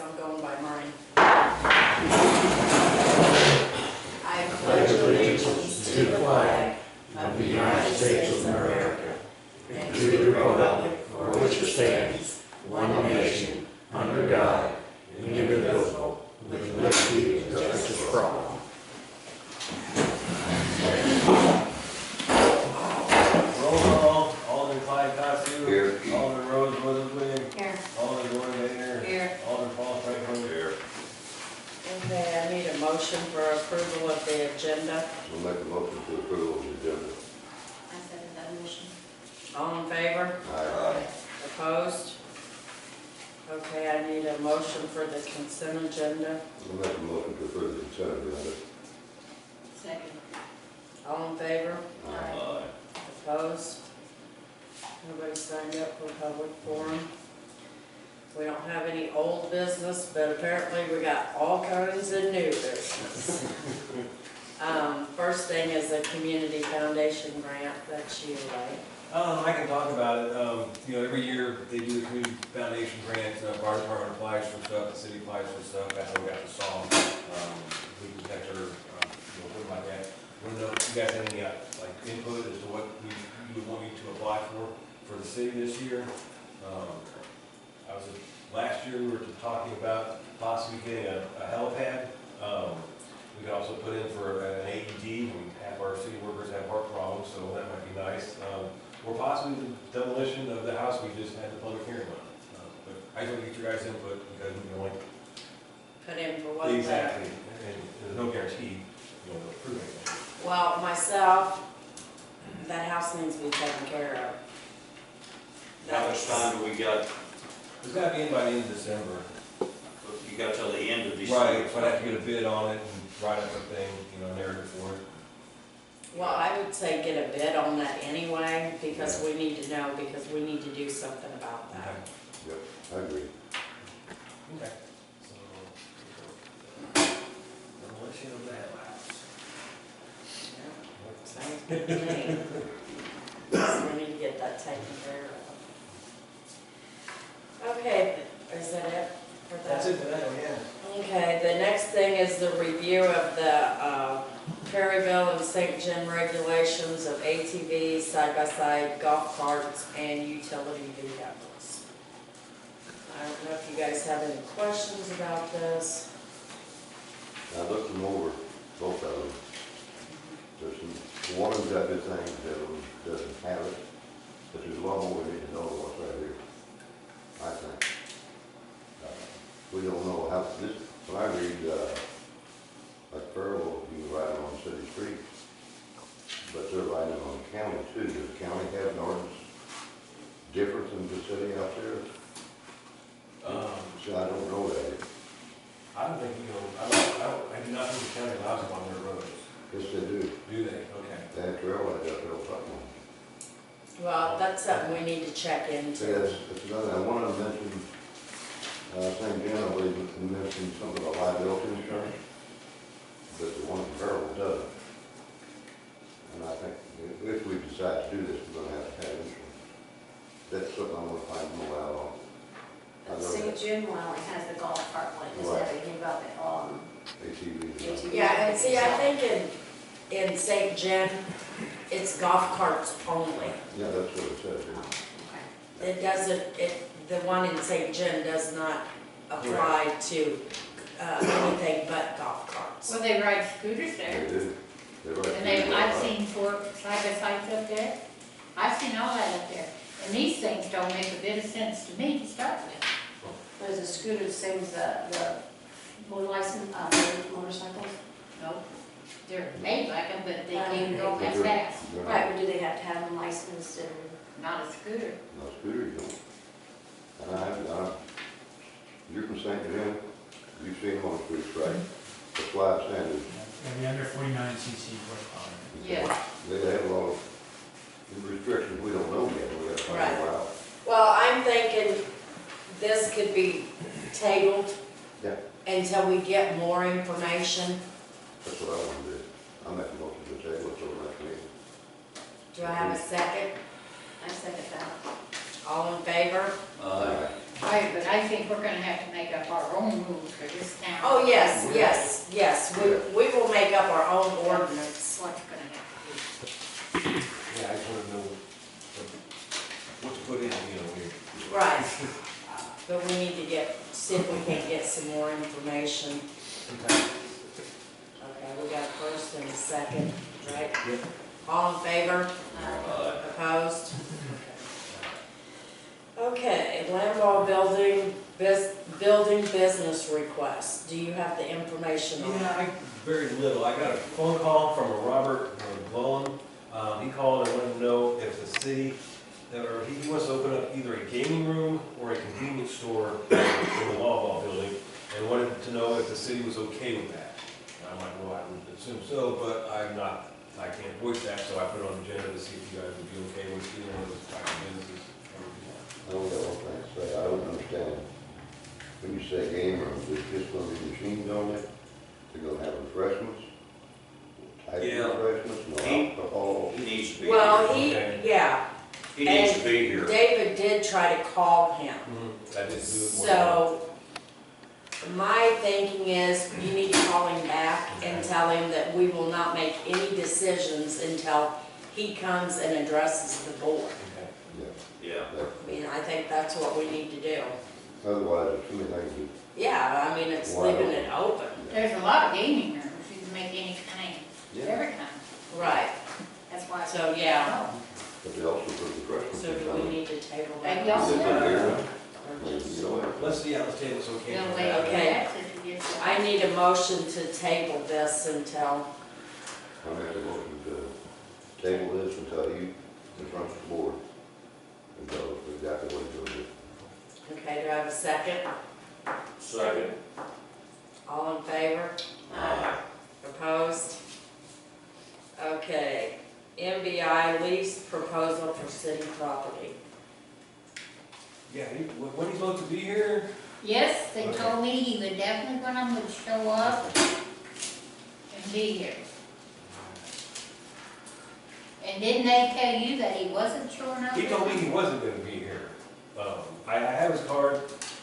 I'm going by mine. I pledge allegiance to the flag of the United States of America and to the republic for which it stands, one nation, under God, indivisible, with liberty and justice for all. Roll call. Alderman Clyde Costu. Here. Alderman Rose Withers. Here. Alderman Gordon Baker. Here. Alderman Paul Franklin. Here. Okay, I need a motion for approval of the agenda. We'll make a motion to approve the agenda. I second that motion. All in favor? Aye. Opposed? Okay, I need a motion for the consent agenda. We'll make a motion to approve the consent agenda. Second. All in favor? Aye. Opposed? Nobody signed up for public forum. We don't have any old business, but apparently we got all kinds of new business. First thing is a community foundation grant. That's you, right? I can talk about it. Every year they do the community foundation grant. Our department applies for stuff, the city applies for stuff. That's how we got the song. We protect our, something like that. I want to know if you guys have any input as to what you would want me to apply for the city this year. Last year we were talking about possibly getting a helipad. We could also put in for an AED. Half our city workers have heart problems, so that might be nice. Or possibly the demolition of the house we just had the public hearing on. But I just want to get your guys' input because we can only Put in for what? exactly, and there's no guarantee they'll approve anything. Well, myself, that house needs to be taken care of. How much time do we got? It's got to be in by the end of December. You got till the end of December. Right, so I'd have to get a bid on it and write up a thing, narrative for it. Well, I would say get a bid on that anyway, because we need to know, because we need to do something about that. Okay. Yep, I agree. Okay. So, demolition of that house. Yeah, sounds good to me. So we need to get that taken care of. Okay, is that it for that? That's it for that, yeah. Okay, the next thing is the review of the Perryville and St. John regulations of ATVs, side-by-side, golf carts, and utility vehicles. I don't know if you guys have any questions about this. I looked them over, both of them. There's one of them got good things, the other one doesn't have it. But there's a lot more we need to know than what's right here, I think. We don't know how, when I read, like Pearl, you can ride on city streets, but they're riding on county too. Does the county have an ordinance different than the city out there? So I don't know that. I don't think I do not think the county allows them on their roads. Yes, they do. Do they? Okay. They have trail, I got trail something. Well, that's something we need to check See, into. that's another, I wanted to mention, St. John, I believe, mentioned something about liability insurance, but the one in Pearl doesn't. And I think if we decide to do this, we're gonna have insurance. That's something I want to find more out on. I know St. that June one only has the golf cart one, does Right. that anything about the, ATV. Yeah, and see, I think in St. John, it's golf carts only. Yeah, that's what it says Oh, here. okay. It doesn't, the one in St. John does not apply to anything but golf carts. Well, they ride scooters They there, do. They're right. and I've seen 4 side-by-sides up there. I've seen all that up there, and these things don't make a bit of sense to me to start with. But is a scooter the same as the motorcycles? No, they're made like them, but they can't go that fast. They're not- Right, but do they have to have them licensed and? Not a scooter. No scooter, you don't. And you're from St. John, you've seen them on the streets, right? That's why I'm saying is, And the under 49 cc horsepower. Yeah. they have a lot of restrictions we don't know yet, we gotta find them out. Well, I'm thinking this could be tabled Yeah. until we get more information. That's what I want to do. I'm making a motion to table it till the next meeting. Do I have a second? I second that. All in favor? Aye. Right, but I think we're gonna have to make up our own rules for this town. Oh, yes, we will make up our own ordinance. That's what's gonna have to be. Yeah, I just wanna know what to put in, here. Right. But we need to see if we can get some more information. Okay. Okay, we got a first and a second, right? Yep. All in favor? Opposed? Okay, landlord building business request. Do you have the information on that? Yeah, very little. I got a phone call from a Robert Glowin. He called and wanted to know if the city, or he wants to open up either a gaming room or a convenience store in the Law building, and wanted to know if the city was okay with that. And I'm like, well, I would assume so, but I can't voice that, so I put it on the agenda to see if you guys would be okay with either one of those types of businesses. I only got one thing to say, I don't understand. When you say game room, there's just gonna be machines on it, they're gonna have refreshments, type Yeah. of refreshments, no He- alcohol. He needs to be Well, here. he He needs to be here. David did try to call him. I did do it. So, my thinking is, you need to call him back and tell him that we will not make any decisions until he comes and addresses the board. Okay. Yeah, Yeah. I mean, I think that's what we need to do. otherwise, there's too many things Yeah, I mean, it's Why leaving not? it open. There's a lot of gaming rooms, you can make any kind, Yeah. every kind. Right, That's why. So, yeah. No. but they also put refreshments. so do we need to table that? Maybe also- Is it beer? Or just- You know, Let's table it's okay. They'll for wait that. for Okay. that to get. I need a motion to table this until, I make a motion to table this until he confronts the board and tells us exactly what he's gonna do. okay, do I have a second? Second. All in favor? Aye. Opposed? Okay, MBI lease proposal for city property. Yeah, when he's supposed to be here? Yes, they told me he would definitely would show up and be here. And didn't they tell you that he wasn't showing up? He told me he wasn't gonna be here. I have his card,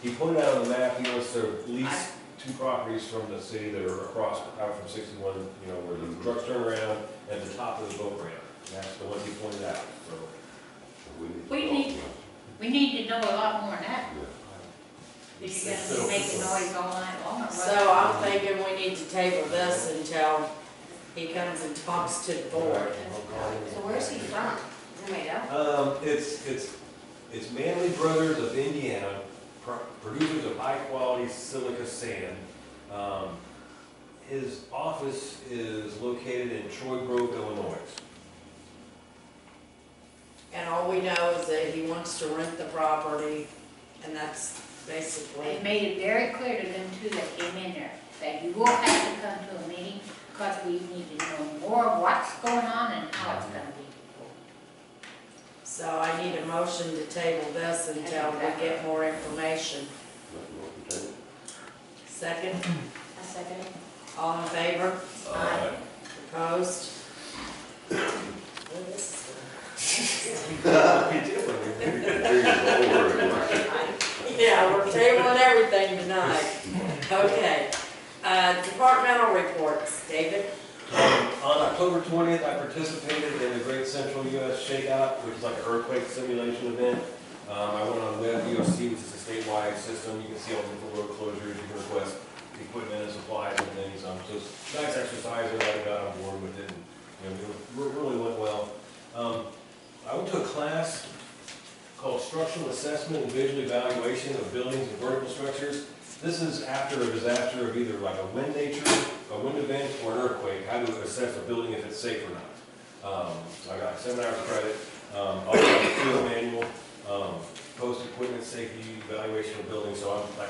he pointed out on the map, he wants to lease two properties from the city that are across, out from 61, where the trucks turn around, at the top of the boat ramp. And that's the one he pointed out, so. We need to know a lot more than that. Yeah. If you're gonna be making noise all night long. or So what? I'm thinking we need to table this until he comes and talks to the board. So where's he from? Anybody know? It's Manley Brothers of Indiana, producers of high-quality silica sand. His office is located in Troy Grove, Illinois. And all we know is that he wants to rent the property, and that's They basically, made it very clear to them too that came in there, that you will have to come to a meeting, because we need to know more of what's going on and how it's gonna be. so I need a motion to table this until we get more information. Second, A second. all in favor? Aye. Opposed? Well, this is Yeah, we're tabling everything tonight. Okay, departmental reports, David? On October 20th, I participated in the Great Central US Shakeout, which is like an earthquake simulation event. I went on WebUSC, which is a statewide system. You can see all the different road closures, you can request equipment and supplies and things. So it's a nice exercise, everybody got on board with it, and it really went well. I went to a class called Structural Assessment and Visual Evaluation of Buildings and Vertical Structures. This is after a disaster of either like a wind event, or an earthquake, how to assess a building if it's safe or not. So I got 7 hours of credit, also a field manual, post equipment safety evaluation of buildings, so I'm like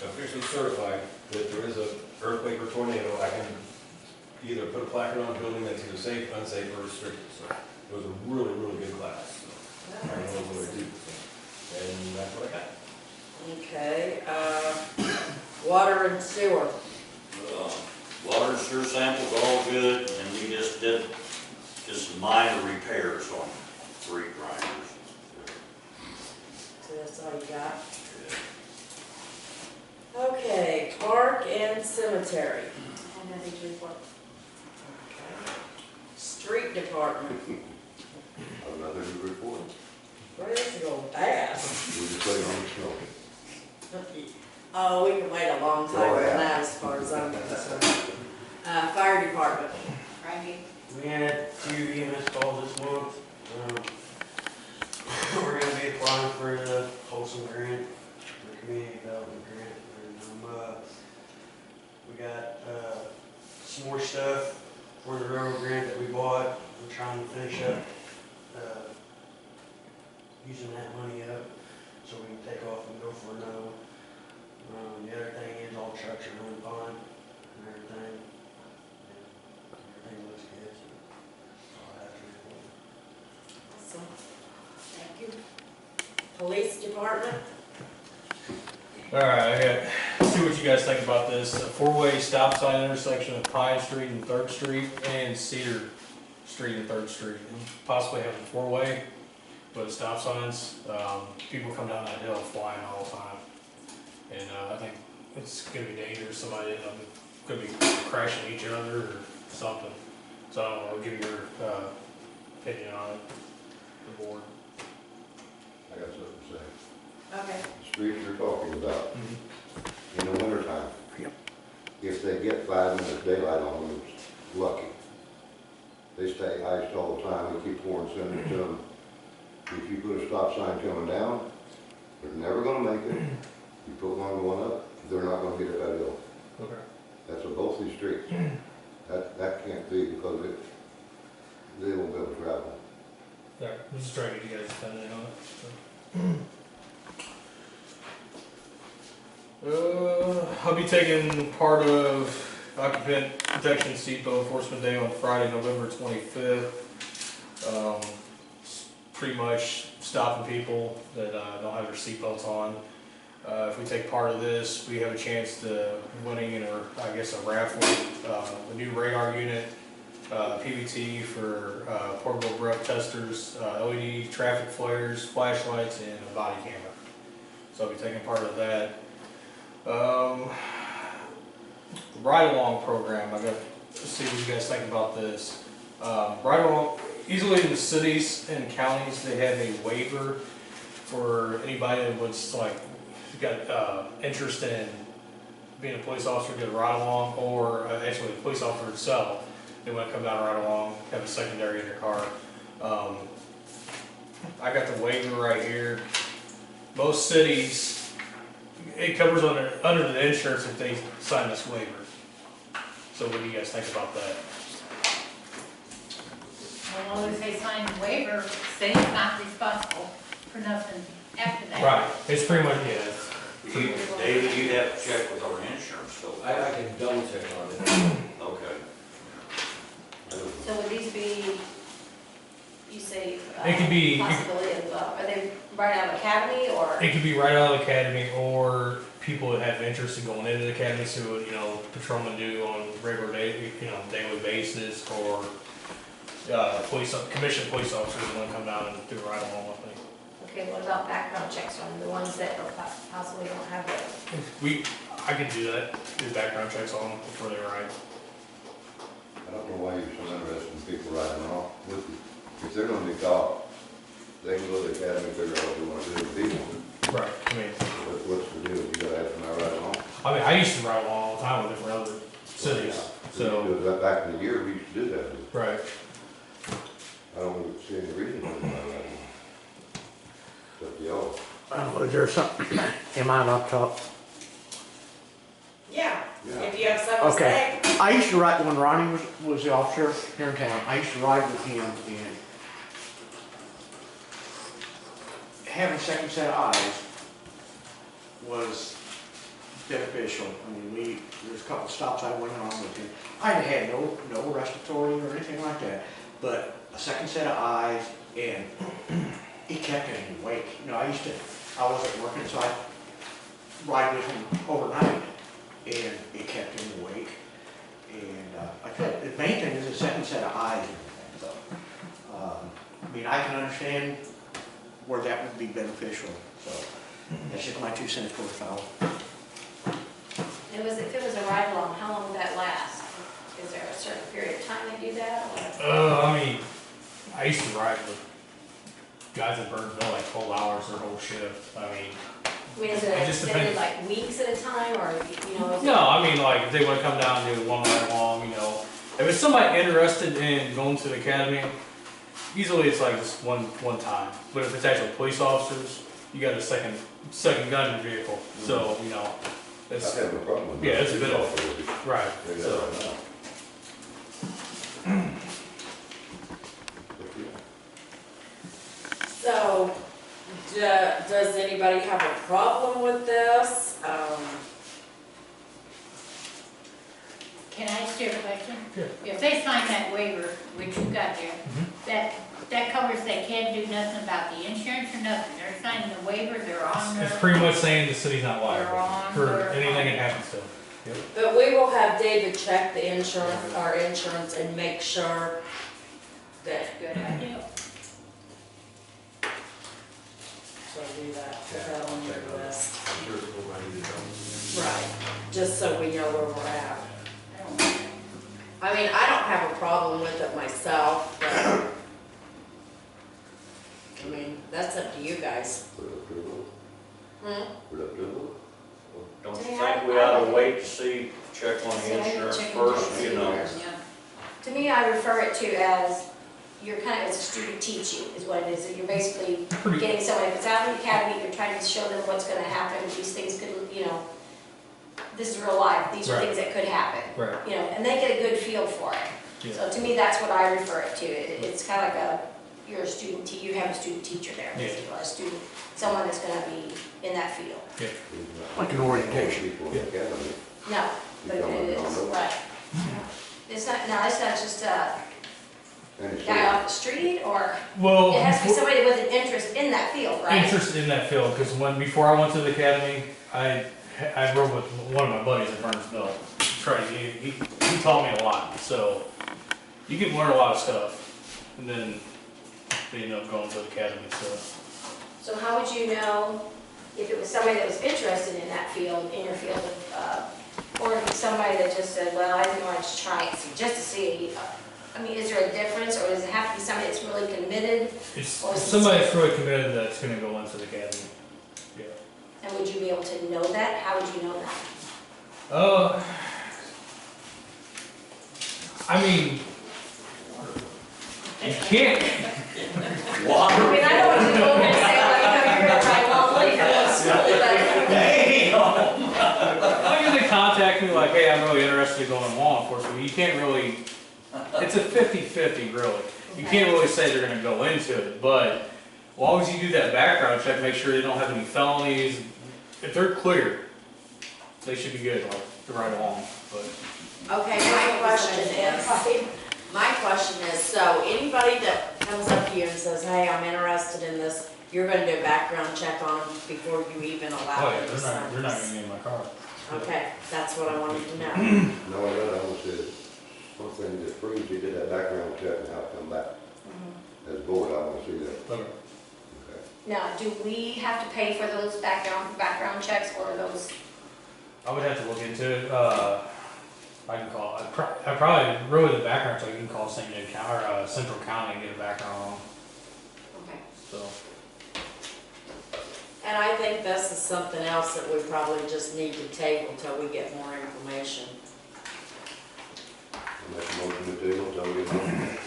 officially certified that if there is an earthquake or tornado, I can either put a placard on a building that's either safe, unsafe, or restricted. So it was a really, really good class. So I don't know what I do. And that's what I got. Okay, water and sewer. Water and sewer samples all good, and we just did some minor repairs on 3 grinders. So that's all you got? Yeah. Okay, park and cemetery. And nothing to report. Okay. Street department. I have nothing to report. Where is it going fast? We just wait on the snow. Oh, we can wait a long time Oh, on yeah. that as far as I'm concerned. Fire department. Frankie? We had 2 EMS calls this month. We're gonna be applying for the Wholesome grant, the community development grant. And, we got, some more stuff for the railroad grant that we bought. I'm trying to finish up, using that money up so we can take off and go for another one. The other thing is all trucks are running fine and everything. Everything looks good, so I'll have to report. Awesome. Thank you. Police department. Alright, see what you guys think about this. A 4-way stop sign intersection of Pine Street and 3rd Street and Cedar Street and 3rd Street. And possibly have a 4-way with stop signs. People come down that hill flying all the time. And I think it's gonna be dangerous. Somebody could be crashing each other or something. So I don't know, give your opinion on it, the board. I got something to say. Okay. The streets you're talking about, in the wintertime. Yep. If they get 5 minutes daylight on them, it's lucky. They stay iced all the time, we keep pouring cement to them. If you put a stop sign coming down, they're never gonna make it. You put one going up, they're not gonna get it that hill. Okay. That's on both these streets. That can't be because they won't be able to travel. Yeah, I'm just trying to get you guys opinion on it. I'll be taking part of Occupant Protection Seatbelt Enforcement Day on Friday, November 25th. Pretty much stopping people that don't have their seatbelts on. If we take part of this, we have a chance to winning a raffle, a new radar unit, PVT for portable breath testers, LED traffic flares, flashlights, and a body camera. So I'll be taking part of that. Ride-along program, I got to see what you guys think about this. Ride-along, easily in the cities and counties, they have a waiver for anybody that was like, got interest in being a police officer, get a ride-along, or actually the police officer itself, they want to come down and ride along, have a secondary in their car. I got the waiver right here. Most cities, it covers under the insurance if they sign this waiver. So what do you guys think about that? As long as they sign the waiver, city's not responsible for nothing after that. Right, it's pretty much, yeah. David, you have to check with our insurance, so. I can double check on it. Okay. So would these be, you say, It could be- possibility of, are they right out of academy or? It could be right out of the academy, or people that have interest in going into the academy, so patrolmen do on regular day, daily basis, or commissioned police officers want to come down and do a ride along with me. Okay, what about background checks on the ones that possibly don't have it? I could do that, do background checks on them before they ride. I don't know why you're so interested in people riding along with you. If they're gonna be caught, they can go to the academy and figure out what they wanna do with people. Right. I mean, What's the deal? You gotta have somebody ride along? I used to ride along all the time with different other cities, so. Because back in the year, we used to do that. Right. I don't see any reason for somebody riding along. Except y'all. Was there something, am I up top? Yeah, Yeah. if you have something to say. Okay, I used to ride, when Ronnie was the officer here in town, I used to ride with him, and having a second set of eyes was beneficial. I mean, there's a couple stops I went on with him. I had no respiratory or anything like that, but a second set of eyes, and it kept me awake. I wasn't working, so I'd ride with him overnight, and it kept him awake. And the main thing is a second set of eyes and everything, so. I can understand where that would be beneficial, so that's just my 2 cents worth, Kyle. If it was a ride-along, how long would that last? Is there a certain period of time they do that, or? I mean, I used to ride with guys at Burnsville like 12 hours their whole shift. I mean, Is it it just extended depends. like weeks at a time, or, you know? is it- No, I mean, like, if they wanna come down and do one ride along, you know, if it's somebody interested in going to the academy, usually it's like just one time. But if it's actually police officers, you got a second gun in your vehicle, so, you know, I it's, have no problem with that. yeah, it's a bit of, right, They got so. it right now. So, does anybody have a problem with this? Can I ask you a question? Yeah. If they sign that waiver, which you got there, that covers they can't do nothing about the insurance or nothing, they're signing the waiver, they're on It's their. pretty much saying the city's not They're liable on for their anything that own. happens to them. But we will have David check the insurance, our insurance, and make sure that, Good idea. so do that, put that on your list. I'm sure it's nobody that knows. Right, just so we know where we're at. I don't- I mean, I don't have a problem with it myself, but, I mean, that's up to you guys. Put it up to them. Hmm? Put it up to them. Don't you Yeah, think we ought to wait to see, check on See, the I insurance check first, into you it know? first, yeah. To me, I refer it to as, you're kind of, as a student teaching, is what it is. You're basically Pretty, getting somebody, if it's out of the academy, you're trying to show them what's gonna happen, these things could, you know, this is real life, these are Right. things that could happen, right, you know, and they get a good feel for it. yeah, So to me, that's what I refer it to. It's kind of like you're a student, you have a student teacher there, Yeah. basically, or a student, someone that's gonna be in that field. yeah. Like an orientation. People in the academy. No, but You come it and is, don't know. right. It's not, no, it's not just a And it's guy off the street, or Well, it has to be somebody with an interest in that field, right? interested in that field, because before I went to the academy, I rode with one of my buddies at Burnsville. He taught me a lot, so you can learn a lot of stuff, and then they end up going to the academy, so. So how would you know if it was somebody that was interested in that field, in your field, or if it's somebody that just said, well, I think I want to try it, just to see? I mean, is there a difference, or does it have to be somebody that's really committed? It's Or is it somebody that's really committed that's gonna go into the academy, yeah. And would you be able to know that? How would you know that? I mean, you can't, I mean, I don't want to go over and say, well, you know, you're gonna try well, like, like if they contact me like, hey, I'm really interested in going in law enforcement, you can't really, it's a 50-50 really. You can't really say they're gonna go into it, but as long as you do that background check, make sure they don't have any felonies. If they're clear, they should be good, like, to ride along, but. Okay, my question is, so anybody that comes up to you and says, hey, I'm interested in this, you're gonna do a background check on them before you even allow Oh them yeah, to they're sign not gonna this? get in my car. Okay, that's what I wanted to know. No, I almost said, one thing that proves he did that background check and how it come back. As a board, I want to see that. Okay. Okay. Now, do we have to pay for those background checks, or are those? I would have to look into it, I can call, I probably, really the background check, you can call St. Joe County, or, Central County and get a background on, Okay. so. And I think this is something else that we probably just need to table until we get more information. I make a motion to table, tell me again.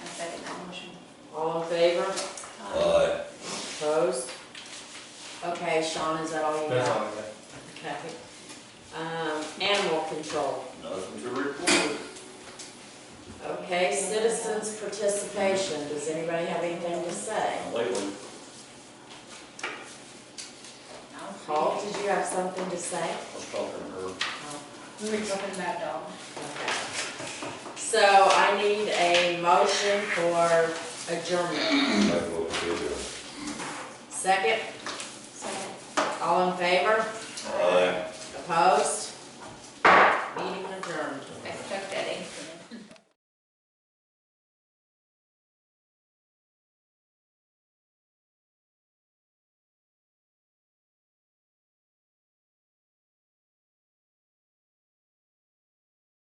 I second that motion. All in favor? Aye. Opposed? Okay, Sean, is that all you That's got? all I got. Okay. Animal control. Nothing to report. Okay, citizens participation. Does anybody have anything to say? Lately, Paul, did you have something to say? I was talking to her. We were talking about dogs. Okay. So I need a motion for adjournment. Make a motion to table. Second? Second. All in favor? Aye. Opposed?